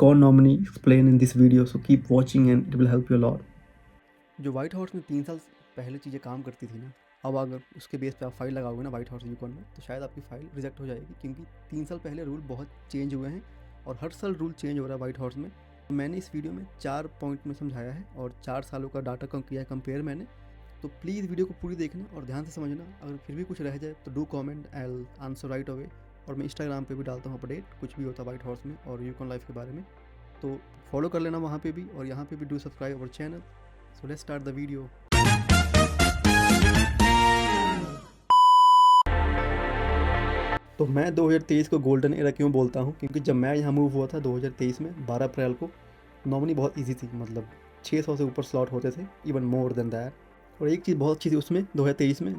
co-nominee explain in this video, so keep watching and it will help you a lot. जो white house में 3 साल पहले चीज़ें काम करती थी ना, अब अगर उसके बेस पे आप फाइल लगाओगे ना व्हाइट हाउस यूकॉन में, तो शायद आपकी फाइल रिजेक्ट हो जाएगी, क्योंकि 3 साल पहले रूल बहुत चेंज हुए हैं और हर साल रूल चेंज हो रहा है व्हाइट हाउस में। मैंने इस वीडियो में 4 पॉइंट में समझाया है और 4 सालों का डाटा कम किया है कंपेयर मैंने। तो प्लीज़ वीडियो को पूरी देखना और ध्यान से समझना। अगर फिर भी कुछ रह जाए तो do comment, I will answer right away. और मैं इंस्टाग्राम पे भी डालता हूँ अपडेट, कुछ भी होता है व्हाइट हाउस में और यूकॉन लाइफ के बारे में, तो फॉलो कर लेना वहाँ पे भी, और यहाँ पे भी do subscribe our channel. So let's start the video. तो मैं 2023 को गोल्डन एरा क्यों बोलता हूँ, क्योंकि जब मैं यहाँ मूव हुआ था 2023 में 12 अप्रैल को, नॉमिनी बहुत इजी थी, मतलब 600 से ऊपर स्लॉट होते थे, इवन मोर देन दैट। और एक चीज़ बहुत अच्छी थी उसमें 2023 में,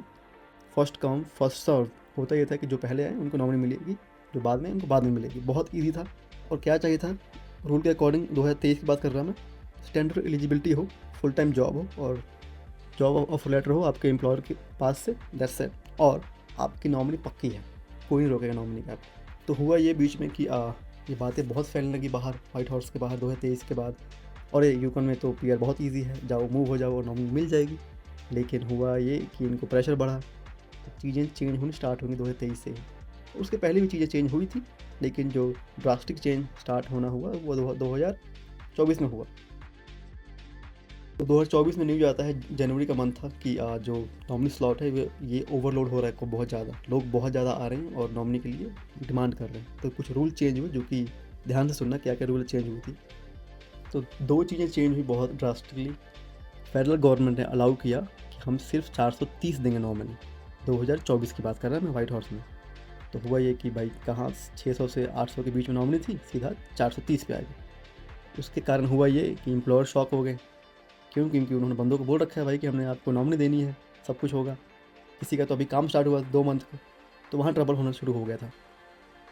फर्स्ट कम फर्स्ट सर्व होता ये था कि जो पहले आए उनको नॉमिनी मिलेगी, जो बाद में उनको बाद में मिलेगी। बहुत ईजी था। और क्या चाहिए था रूल के अकॉर्डिंग, 2023 की बात कर रहा मैं, स्टैंडर्ड एलिजिबिलिटी हो, फुल टाइम जॉब हो और जॉब ऑफर लेटर हो आपके एम्प्लॉयर के पास से, दैट्स इट। और आपकी नॉमिनी पक्की है, कोई नहीं रोकेगा नॉमिनी का। तो हुआ ये बीच में कि ये बातें बहुत फैलने लगी बाहर, व्हाइट हाउस के बाहर 2023 के बाद। और ये यूकॉन में तो पीआर बहुत इजी है, जाओ मूव हो जाओ और नॉमिनी मिल जाएगी। लेकिन हुआ ये कि इनको प्रेशर बढ़ा, तो चीज़ें चेंज होनी स्टार्ट होंगी 2023 से ही। उसके पहले भी चीज़ें चेंज हुई थी, लेकिन जो ड्रास्टिक चेंज स्टार्ट होना हुआ वो 2024 में हुआ। तो 2024 में न्यूज आता है, जनवरी का मंथ था, कि जो नॉमिनी स्लॉट है ये ओवरलोड हो रहा है को बहुत ज़्यादा, लोग बहुत ज़्यादा आ रहे हैं और नॉमिनी के लिए डिमांड कर रहे हैं। तो कुछ रूल चेंज हुए, जो कि ध्यान से सुनना क्या क्या रूल चेंज हुई थी। तो 2 चीज़ें चेंज हुई बहुत ड्रास्टिकली। फेडरल गवर्नमेंट ने अलाउ किया कि हम सिर्फ 430 देंगे नॉमिनी। 2024 की बात कर रहा है मैं, व्हाइट हाउस में। तो हुआ ये कि भाई कहाँ 600 से 800 के बीच में नॉमिनी थी, सीधा 430 पे आ गई। उसके कारण हुआ ये कि एम्प्लॉयर शॉक हो गए। क्यों? क्योंकि उन्होंने बंदों को बोल रखा है भाई कि हमने आपको नॉमिनी देनी है, सब कुछ होगा। किसी का तो अभी काम स्टार्ट हुआ 2 मंथ को, तो वहाँ ट्रबल होना शुरू हो गया था।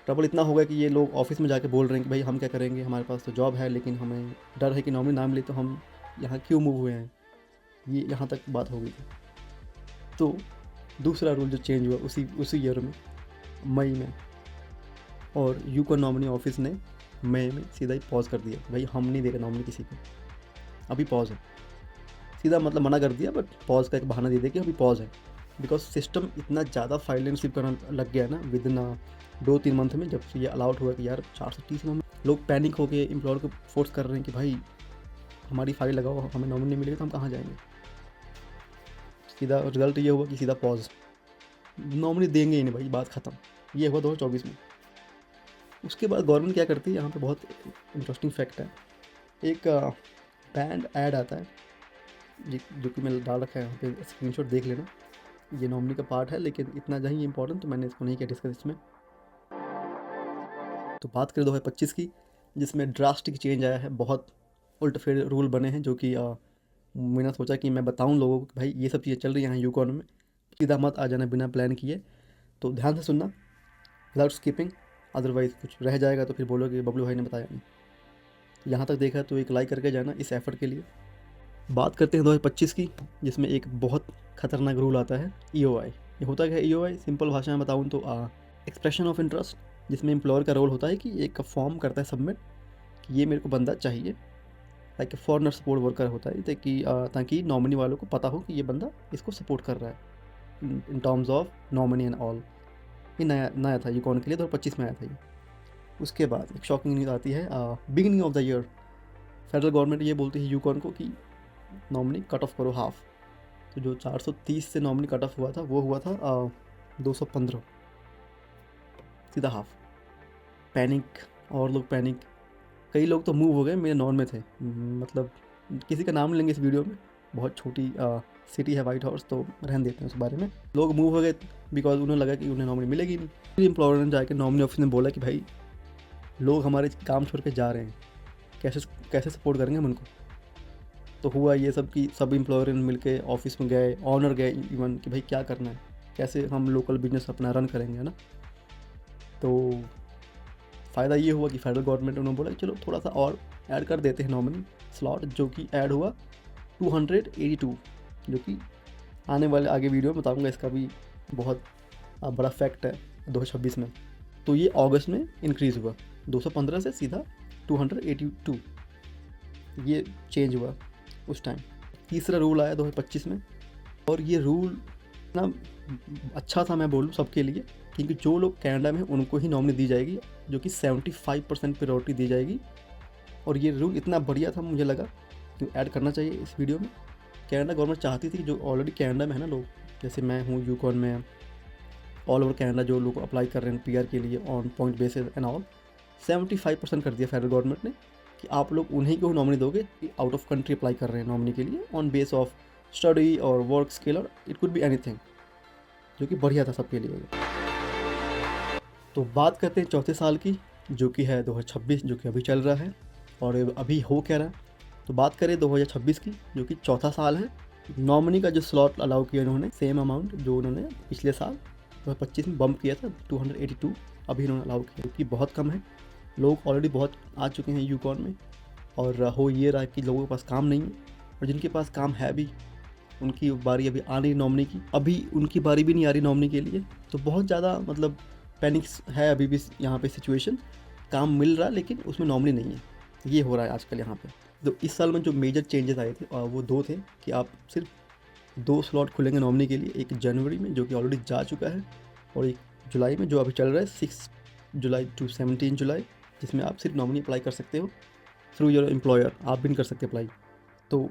ट्रबल इतना हो गया कि ये लोग ऑफिस में जाके बोल रहे हैं कि भाई हम क्या करेंगे, हमारे पास तो जॉब है, लेकिन हमें डर है कि नॉमिनी ना मिले तो हम यहाँ क्यों मूव हुए हैं। ये यहाँ तक बात हो गई थी। तो दूसरा रूल जो चेंज हुआ उसी ईयर में, मई में, और यूकॉन नॉमिनी ऑफिस ने मई में सीधा ही पॉज कर दिया, भाई हम नहीं देगा नॉमिनी किसी को, अभी पॉज है। सीधा मतलब मना कर दिया, बट पॉज का एक बहाना दे दिया कि अभी पॉज है। बिकॉज सिस्टम इतना ज़्यादा फाइलें रिसीव करना लग गया ना विद इन 2-3 मंथ में, जब से ये अलाउड हुआ कि यार 430 नॉमिनी, लोग पैनिक हो के एम्प्लॉयर को फोर्स कर रहे हैं कि भाई हमारी फाइल लगाओ, हमें नॉमिनी नहीं मिलेगी तो हम कहाँ जाएंगे। सीधा रिजल्ट ये हुआ कि सीधा पॉज, नॉमिनी देंगे ही नहीं भाई, बात ख़त्म। ये हुआ 2024 में। उसके बाद गवर्नमेंट क्या करती है, यहाँ पे बहुत इंटरेस्टिंग फैक्ट है। एक बैंड ऐड आता है, जो कि मैं डाल रखा है यहाँ पे, स्क्रीनशॉट देख लेना। ये नॉमिनी का पार्ट है, लेकिन इतना नहीं इंपॉर्टेंट, तो मैंने इसको नहीं किया डिस्कस इसमें। तो बात करें 2025 की, जिसमें ड्रास्टिक चेंज आया है, बहुत उल्ट फेर रूल बने हैं, जो कि मैंने सोचा कि मैं बताऊं लोगों को कि भाई ये सब चीज़ें चल रही हैं यूकॉन में, सीधा मत आ जाना बिना प्लान किए। तो ध्यान से सुनना विदाउट स्किपिंग, अदरवाइज़ कुछ रह जाएगा तो फिर बोलोगे बबलू भाई ने बताया नहीं। तो यहाँ तक देखा तो एक लाइक करके जाना इस एफर्ट के लिए। बात करते हैं 2025 की, जिसमें एक बहुत खतरनाक रूल आता है, EOI। ये होता क्या है EOI? सिंपल भाषा में बताऊँ तो एक्सप्रेशन ऑफ इंटरेस्ट, जिसमें एम्प्लॉयर का रोल होता है कि एक फॉर्म करता है सबमिट कि ये मेरे को बंदा चाहिए, लाइक फॉरनर सपोर्ट वर्कर होता है, ताकि नॉमिनी वालों को पता हो कि ये बंदा इसको सपोर्ट कर रहा है in terms of nominee and all. ये नया नया था यूकॉन के लिए, 2025 में आया था ये। उसके बाद एक शॉकिंग न्यूज़ आती है, beginning of the year federal government ये बोलती है यूकॉन को कि नॉमिनी कट ऑफ करो हाफ। तो जो 430 से नॉमिनी कट ऑफ हुआ था वो हुआ था 215, सीधा हाफ। पैनिक, और लोग पैनिक, कई लोग तो मूव हो गए, मेरे नॉन में थे। मतलब किसी का नाम लेंगे इस वीडियो में, बहुत छोटी सिटी है व्हाइट हाउस, तो रहने देते हैं उस बारे में। लोग मूव हो गए बिकॉज उन्हें लगा कि उन्हें नॉमिनी मिलेगी नहीं। फिर एम्प्लॉयर ने जाकर नॉमिनी ऑफिस में बोला कि भाई लोग हमारे काम छोड़ के जा रहे हैं, कैसे कैसे सपोर्ट करेंगे हम उनको। तो हुआ ये सब कि सब एम्प्लॉयर मिल के ऑफिस में गए, ऑनर गए इवन, कि भाई क्या करना है, कैसे हम लोकल बिजनेस अपना रन करेंगे, है ना। तो फ़ायदा ये हुआ कि फेडरल गवर्नमेंट उन्होंने बोला कि चलो थोड़ा सा और ऐड कर देते हैं नॉमिनी स्लॉट, जो कि ऐड हुआ 282, जो कि आने वाले आगे वीडियो में बताऊंगा, इसका भी बहुत बड़ा फैक्ट है 2026 में। तो ये अगस्त में इंक्रीज़ हुआ 215 से सीधा 282 ये चेंज हुआ उस टाइम। तीसरा रूल आया 2025 में, और ये रूल ना अच्छा था मैं बोलूँ सबके लिए, क्योंकि जो लोग कनाडा में हैं उनको ही नॉमिनी दी जाएगी, जो कि 75% प्रायोरिटी दी जाएगी। और ये रूल इतना बढ़िया था, मुझे लगा कि ऐड करना चाहिए इस वीडियो में। कनाडा गवर्नमेंट चाहती थी कि जो ऑलरेडी कनाडा में है ना लोग, जैसे मैं हूँ यूकॉन में, ऑल ओवर कनाडा जो लोग अप्लाई कर रहे हैं पीआर के लिए on point basis and all, 75% कर दिया फेडरल गवर्नमेंट ने कि आप लोग उन्हीं को नॉमिनी दोगे कि आउट ऑफ कंट्री अप्लाई कर रहे हैं नॉमिनी के लिए ऑन बेस ऑफ स्टडी और वर्क स्किल, और इट कुड बी एनीथिंग, जो कि बढ़िया था सबके लिए। तो बात करते हैं चौथे साल की, जो कि है 2026, जो कि अभी चल रहा है और अभी हो क्या रहा है। तो बात करें 2026 की, जो कि चौथा साल है। नॉमिनी का जो स्लॉट अलाउ किया उन्होंने, सेम अमाउंट जो उन्होंने पिछले साल 2025 में बम्प किया था 282, अभी इन्होंने अलाउ किया, जो कि बहुत कम है। लोग ऑलरेडी बहुत आ चुके हैं यूकॉन में, और हो ये रहा है कि लोगों के पास काम नहीं है, और जिनके पास काम है भी उनकी बारी अभी आ रही नॉमिनी की, अभी उनकी बारी भी नहीं आ रही नॉमिनी के लिए। तो बहुत ज़्यादा मतलब पैनिक है अभी भी यहाँ पे सिचुएशन। काम मिल रहा है लेकिन उसमें नॉमिनी नहीं है, ये हो रहा है आजकल यहाँ पे। तो इस साल में जो मेजर चेंजेस आए थे वो दो थे कि आप सिर्फ 2 स्लॉट खुलेंगे नॉमिनी के लिए, एक जनवरी में जो कि ऑलरेडी जा चुका है, और एक जुलाई में जो अभी चल रहा है 6 जुलाई टू 17 जुलाई, जिसमें आप सिर्फ नॉमिनी अप्लाई कर सकते हो थ्रू योर एम्प्लॉयर, आप भी नहीं कर सकते अप्लाई। तो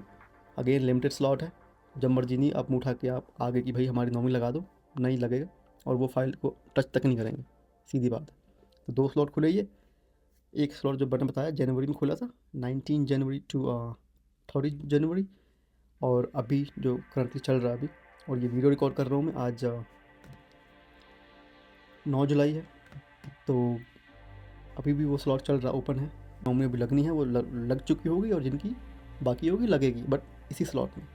अगेन लिमिटेड स्लॉट है, जब मर्जी नहीं आप उठा के आप आगे कि भाई हमारी नॉमिनी लगा दो, नहीं लगेगा, और वो फाइल को टच तक नहीं करेंगे, सीधी बात। तो 2 स्लॉट खुले, ये एक स्लॉट जो मैंने बताया जनवरी में खुला था 19 जनवरी टू 30 जनवरी, और अभी जो करंटली चल रहा है अभी, और ये वीडियो रिकॉर्ड कर रहा हूँ मैं आज 9 जुलाई है, तो अभी भी वो स्लॉट चल रहा ओपन है। नॉमिनी अभी लगनी है, वो लग चुकी होगी, और जिनकी बाकी होगी लगेगी, बट इसी स्लॉट में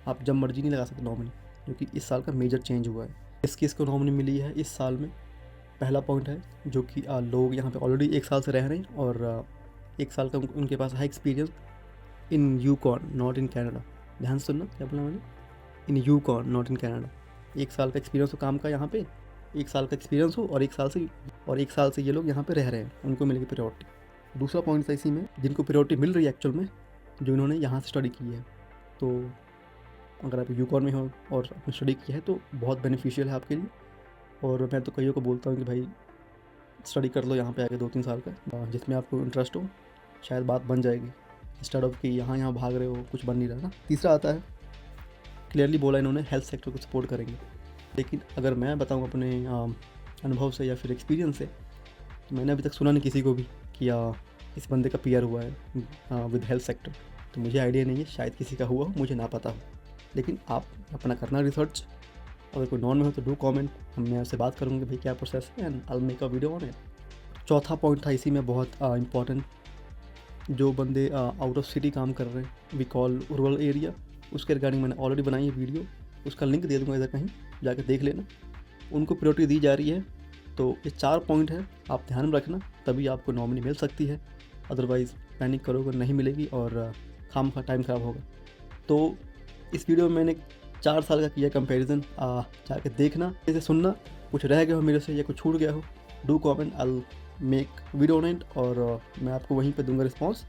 आप जब मर्जी नहीं लगा सकते नॉमिनी, जो कि इस साल का मेजर चेंज हुआ है। किसको नॉमिनी मिली है इस साल में, पहला पॉइंट है जो कि लोग यहाँ पे ऑलरेडी 1 साल से रह रहे हैं, और 1 साल का उनके पास है experience in Yukon, not in Canada. ध्यान से सुनना क्या बोला मैंने, in Yukon not in Canada. 1 साल का एक्सपीरियंस हो काम का यहाँ पे, 1 साल का एक्सपीरियंस हो, और 1 साल से ये लोग यहाँ पे रह रहे हैं, उनको मिलेगी प्रायोरिटी। दूसरा पॉइंट था इसी में, जिनको प्रायोरिटी मिल रही है एक्चुअल में, जो इन्होंने यहाँ से स्टडी की है। तो अगर आप यूकॉन में हो और आपने स्टडी की है तो बहुत बेनिफिशियल है आपके लिए, और मैं तो कईयों को बोलता हूँ कि भाई स्टडी कर लो यहाँ पे आके 2-3 साल का, जिसमें आपको इंटरेस्ट हो, शायद बात बन जाएगी, इंस्टेड ऑफ कि यहाँ भाग रहे हो, कुछ बन नहीं रहा ना। तीसरा आता है, क्लियरली बोला इन्होंने हेल्थ सेक्टर को सपोर्ट करेंगे, लेकिन अगर मैं बताऊँ अपने अनुभव से या फिर एक्सपीरियंस से, तो मैंने अभी तक सुना नहीं किसी को भी कि इस बंदे का पीआर हुआ है विद हेल्थ सेक्टर। तो मुझे आइडिया नहीं है, शायद किसी का हुआ हो, मुझे ना पता हो, लेकिन आप अपना करना रिसर्च। अगर कोई नॉन में हो तो डू कमेंट, मैं आपसे बात करूँगी भाई क्या प्रोसेस है, and I make a video on it. चौथा पॉइंट था इसी में बहुत इंपॉर्टेंट, जो बंदे आउट ऑफ सिटी काम कर रहे हैं, वी कॉल रूरल एरिया, उसके रिगार्डिंग मैंने ऑलरेडी बनाई है वीडियो, उसका लिंक दे दूँगा इधर कहीं जाकर देख लेना। उनको प्रायोरिटी दी जा रही है। तो ये 4 पॉइंट है, आप ध्यान में रखना, तभी आपको नॉमिनी मिल सकती है, अदरवाइज़ पैनिक करोगे नहीं मिलेगी और खाम खा टाइम ख़राब होगा। तो इस वीडियो में मैंने 4 साल का किया कंपैरिजन, जाके देखना, इसे सुनना, कुछ रह गया हो मेरे से या कुछ छूट गया हो, do comment, I make video on it, और मैं आपको वहीं पे दूंगा response.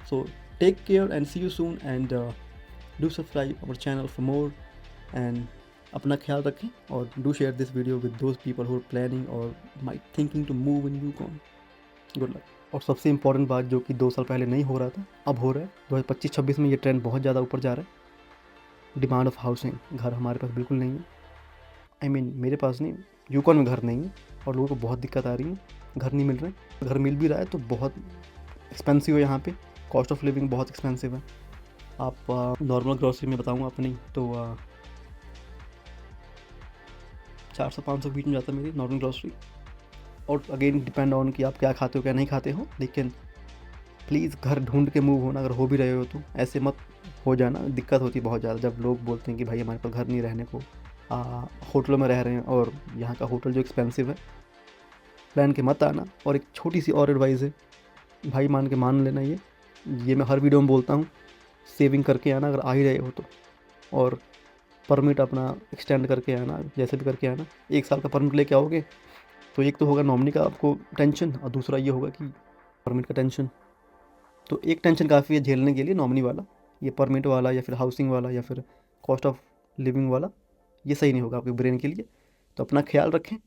So take care and see you soon, and do subscribe our channel for more, and अपना ख्याल रखें, और do share this video with those people who are planning और might thinking to move in Yukon. Good luck. और सबसे important बात, जो कि 2 साल पहले नहीं हो रहा था, अब हो रहा है। 2025-26 में ये ट्रेंड बहुत ज़्यादा ऊपर जा रहा है। डिमांड ऑफ हाउसिंग, घर हमारे पास बिल्कुल नहीं है, आई मीन मेरे पास नहीं, यूकॉन में घर नहीं है, और लोगों को बहुत दिक्कत आ रही है, घर नहीं मिल रहे। घर मिल भी रहा है तो बहुत एक्सपेंसिव है, यहाँ पे कॉस्ट ऑफ लिविंग बहुत एक्सपेंसिव है। आप नॉर्मल ग्रॉसरी में बताऊँगा अपनी तो 400-500 के बीच में जाता है मेरी नॉर्मल ग्रॉसरी, और अगेन डिपेंड ऑन कि आप क्या खाते हो क्या नहीं खाते हो। लेकिन प्लीज़ घर ढूंढ के मूव होना, अगर हो भी रहे हो तो ऐसे मत हो जाना, दिक्कत होती है बहुत ज़्यादा जब लोग बोलते हैं कि भाई हमारे पास घर नहीं रहने को, होटलों में रह रहे हैं, और यहाँ का होटल जो एक्सपेंसिव है, प्लान के मत आना। और एक छोटी सी और एडवाइस है, भाई मान के मान लेना, ये मैं हर वीडियो में बोलता हूँ, सेविंग करके आना अगर आ ही रहे हो तो, और परमिट अपना एक्सटेंड करके आना, जैसे भी करके आना। 1 साल का परमिट लेके आओगे तो एक तो होगा नॉमिनी का आपको टेंशन, और दूसरा ये होगा कि परमिट का टेंशन। तो एक टेंशन काफ़ी है झेलने के लिए नॉमिनी वाला, ये परमिट वाला या फिर हाउसिंग वाला या फिर कॉस्ट ऑफ लिविंग वाला, ये सही नहीं होगा आपके ब्रेन के लिए। तो अपना ख्याल रखें,